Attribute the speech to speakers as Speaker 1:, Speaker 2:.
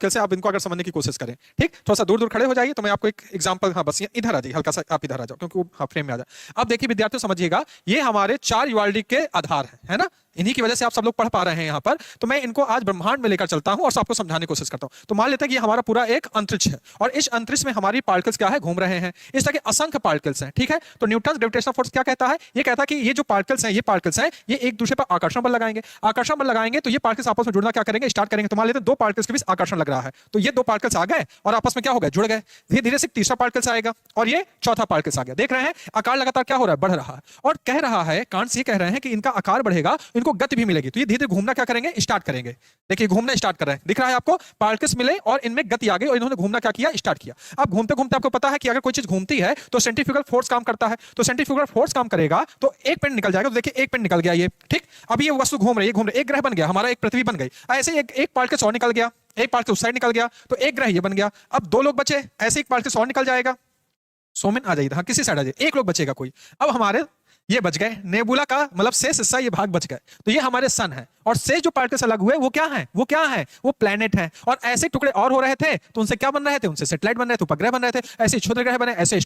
Speaker 1: कैसे आप इनको अगर समझने की कोशिश करें। ठीक, थोड़ा सा दूर दूर खड़े हो जाइए तो मैं आपको एक एग्जांपल, हाँ बस इधर आ जाइए, हल्का सा आप इधर आ जाओ क्योंकि वो हाँ फ्रेम में आ जाए। अब देखिए विद्यार्थियों समझिएगा, ये हमारे 4 यूआरडी के आधार है ना, इन्हीं की वजह से आप सब लोग पढ़ पा रहे हैं यहाँ पर। तो मैं इनको आज ब्रह्मांड में लेकर चलता हूँ और आपको समझाने की कोशिश करता हूँ। तो मान लेते हैं कि ये हमारा पूरा एक अंतरिक्ष है और इस अंतरिक्ष में हमारी पार्टिकल्स क्या है, घूम रहे हैं। इस तरह के असंख्य पार्टिकल्स हैं। ठीक है, तो न्यूटन ग्रेविटेशनल फोर्स क्या कहता है, ये कहता है कि ये जो पार्टिकल्स हैं, ये एक दूसरे पर आकर्षण बल लगाएंगे। आकर्षण बल लगाएंगे तो ये पार्टिकल्स आपस में जुड़ना क्या करेंगे, स्टार्ट करेंगे। तो मान लेते हैं 2 पार्टिकल्स के बीच आकर्षण लग रहा है, तो ये 2 पार्टिकल्स आ गए और आपस में क्या हो गए, जुड़ गए। धीरे धीरे से तीसरा पार्टिकल्स आएगा और ये चौथा पार्टिकल्स आ गया। देख रहे हैं आकार लगातार क्या हो रहा है, बढ़ रहा है। और कह रहा है कांट ये कह रहे हैं कि इनका आकार बढ़ेगा, इनको गति भी मिलेगी, तो ये धीरे धीरे घूमना क्या करेंगे, स्टार्ट करेंगे। देखिए घूमना स्टार्ट कर रहे हैं, दिख रहा है आपको, पार्टिकल्स मिले और इनमें गति आ गई और इन्होंने घूमना क्या किया, स्टार्ट किया। अब घूमते घूमते आपको पता है कि अगर कोई चीज घूमती है तो सेंट्रीफ्यूगल फोर्स काम करता है, तो सेंट्रीफ्यूगल फोर्स काम करेगा तो एक पिंड निकल जाएगा। तो देखिए एक पिंड निकल गया ये। ठीक, अब ये वस्तु घूम रही है, एक ग्रह बन गया हमारा, एक पृथ्वी बन गई। ऐसे एक पार्टिकल और निकल गया, एक पार्टिकल उस साइड निकल गया, तो एक ग्रह ये बन गया। अब 2 लोग बचे, ऐसे एक पार्टिकल और निकल जाएगा। सोमिन आ जाइए, हाँ किसी साइड आ जाइए, एक लोग बचेगा कोई। अब हमारे ये बच गए, नेबुला का मतलब शेष हिस्सा, ये भाग बच गए। तो ये हमारे सन है और शेष जो पार्टिकल्स अलग हुए वो क्या है, वो प्लेनेट है। और ऐसे टुकड़े और हो रहे थे तो उनसे क्या बन रहे थे, उनसे सैटेलाइट बन रहे थे, उपग्रह बन रहे थे, ऐसे क्षुद्र ग्रह बने, ऐसे